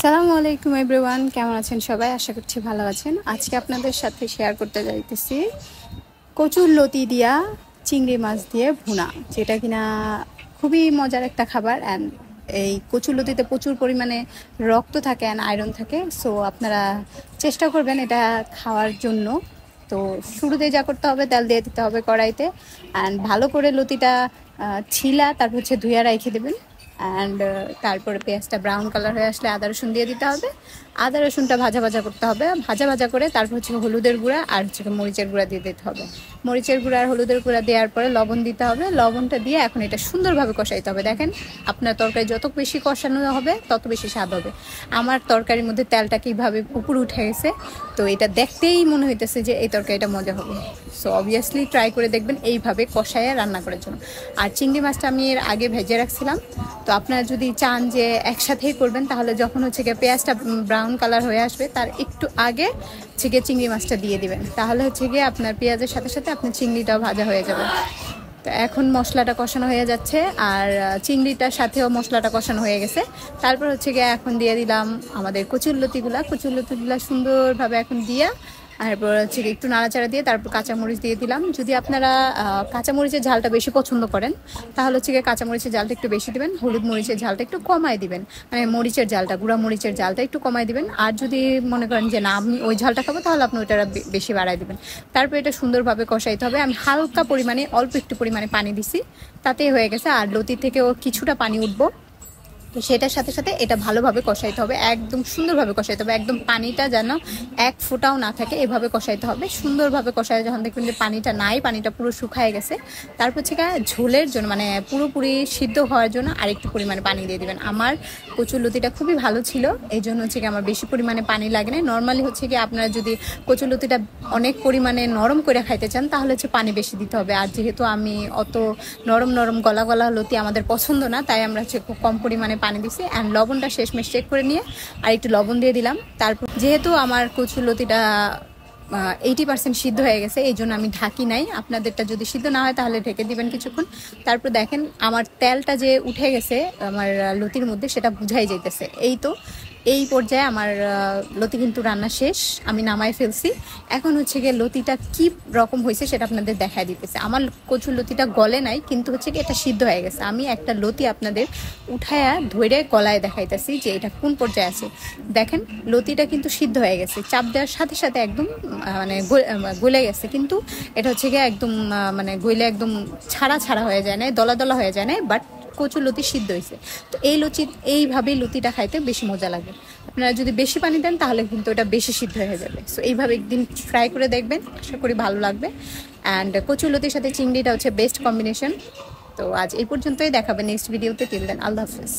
আসসালামু আলাইকুম এভরিওয়ান, কেমন আছেন সবাই? আশা করছি ভালো আছেন। আজকে আপনাদের সাথে শেয়ার করতে যাইতেছি কচুর লতি দিয়া চিংড়ি মাছ দিয়ে ভুনা, যেটা কিনা খুবই মজার একটা খাবার। অ্যান্ড এই কচুর লতিতে প্রচুর পরিমাণে রক্ত থাকে অ্যান্ড আয়রন থাকে। সো আপনারা চেষ্টা করবেন এটা খাওয়ার জন্য। তো শুরুতে যা করতে হবে, তেল দিয়ে দিতে হবে কড়াইতে, অ্যান্ড ভালো করে লতিটা ছিলা তারপর ধুয়ে রেখে দেবেন। অ্যান্ড তারপরে পেঁয়াজটা ব্রাউন কালার হয়ে আসলে আদা রসুন দিয়ে দিতে হবে। আদা রসুনটা ভাজা ভাজা করতে হবে, ভাজা ভাজা করে তারপর হলুদের গুঁড়া আর মরিচের গুঁড়া দিয়ে দিতে হবে। মরিচের গুঁড়া আর হলুদের গুঁড়া দেওয়ার পরে লবণ দিতে হবে। লবণটা দিয়ে এখন এটা সুন্দরভাবে কষাইতে হবে। দেখেন, আপনার তরকারি যত বেশি কষানো হবে তত বেশি স্বাদ হবে। আমার তরকারির মধ্যে তেলটা কীভাবে উপরে উঠে গেছে, তো এটা দেখতেই মনে হইতেছে যে এই তরকারিটা মজা হবে। সো অবভিয়াসলি ট্রাই করে দেখবেন এইভাবে কষাইয়ে রান্না করার জন্য। আর চিংড়ি মাছটা আমি এর আগে ভেজে রাখছিলাম। তো আপনারা যদি চান যে একসাথেই করবেন, তাহলে যখন পেঁয়াজটা ব্রাউন কালার হয়ে আসবে তার একটু আগে চিংড়ি মাছটা দিয়ে দিবেন। তাহলে আপনার পেঁয়াজের সাথে সাথে আপনার চিংড়িটাও ভাজা হয়ে যাবে। তো এখন মশলাটা কষানো হয়ে যাচ্ছে, আর চিংড়িটার সাথেও মশলাটা কষানো হয়ে গেছে। তারপর এখন দিয়ে দিলাম আমাদের কচুরলতিগুলা সুন্দরভাবে এখন দিয়া, তারপর একটু নাড়াচাড়া দিয়ে তারপর কাঁচামরিচ দিয়ে দিলাম। যদি আপনারা কাঁচামরিচের ঝালটা বেশি পছন্দ করেন, তাহলে কাঁচামরিচের ঝালটা একটু বেশি দিবেন, হলুদ মরিচের ঝালটা একটু কমাই দিবেন, মানে মরিচের ঝালটা, গুঁড়া মরিচের ঝালটা একটু কমাই দিবেন। আর যদি মনে করেন যে না আমি ওই ঝালটা খাবো, তাহলে আপনি ওইটা বেশি বাড়াই দিবেন। তারপর এটা সুন্দরভাবে কষাইতে হবে। আমি হালকা পরিমাণে অল্প একটু পরিমাণে পানি দিছি, তাতেই হয়ে গেছে। আর লতি থেকেও কিছুটা পানি উঠবো, তো সেটার সাথে সাথে এটা ভালোভাবে কষাইতে হবে, একদম সুন্দরভাবে কষাইতে হবে। একদম পানিটা যেন এক ফোঁটাও না থাকে, এভাবে কষাইতে হবে। সুন্দরভাবে কষাই যখন দেখবেন যে পানিটা নাই, পানিটা পুরো শুকায় গেছে, তারপর ঝোলের জন্য মানে পুরোপুরি সিদ্ধ হওয়ার জন্য আরেকটু পরিমাণে পানি দিয়ে দিবেন। আমার কচুরলতিটা খুবই ভালো ছিল, এই জন্য আমার বেশি পরিমাণে পানি লাগে না। নর্মালি আপনারা যদি কচুরলতিটা অনেক পরিমাণে নরম করে খাইতে চান, তাহলে পানি বেশি দিতে হবে। আর যেহেতু আমি অত নরম নরম গলা গলা লতি আমাদের পছন্দ না, তাই আমরা খুব কম পরিমাণে পানি দিছি। অ্যান্ড লবণটা শেষমেশ চেক করে নিয়ে আর একটু লবণ দিয়ে দিলাম। তারপর যেহেতু আমার কচুরলতিটা 80% সিদ্ধ হয়ে গেছে, এই জন্য আমি ঢাকি নাই। আপনাদেরটা যদি সিদ্ধ না হয় তাহলে ঢেকে দিবেন কিছুক্ষণ। তারপর দেখেন আমার তেলটা যে উঠে গেছে আমার লতির মধ্যে, সেটা বুঝাই যাইতেছে। এই পর্যায়ে আমার লতি কিন্তু রান্না শেষ, আমি নামাই ফেলছি। এখন লতিটা কি রকম হয়েছে সেটা আপনাদের দেখায় দিতেছে। আমার কচুর লতিটা গলে নাই, কিন্তু এটা সিদ্ধ হয়ে গেছে। আমি একটা লতি আপনাদের উঠায়া ধরে গলায় দেখাইতেছি যে এটা কোন পর্যায়ে আছে। দেখেন, লতিটা কিন্তু সিদ্ধ হয়ে গেছে, চাপ দেওয়ার সাথে সাথে একদম মানে গলে গেছে। কিন্তু এটা একদম মানে গলে একদম ছাড়া ছাড়া হয়ে যায় না, দলা দলা হয়ে যায় না, বাট কচুর লতি সিদ্ধ হয়েছে। তো এইভাবেই লতিটা খাইতে বেশি মজা লাগে। আপনারা যদি বেশি পানি দেন, তাহলে কিন্তু এটা বেশি সিদ্ধ হয়ে যাবে। সো এইভাবে একদিন ট্রাই করে দেখবেন, আশা করি ভালো লাগবে। অ্যান্ড কচুর লতির সাথে চিংড়িটা বেস্ট কম্বিনেশন। তো আজ এই পর্যন্তই, দেখাবেন নেক্সট ভিডিওতে। টিল দেন, আল্লাহ হাফেজ।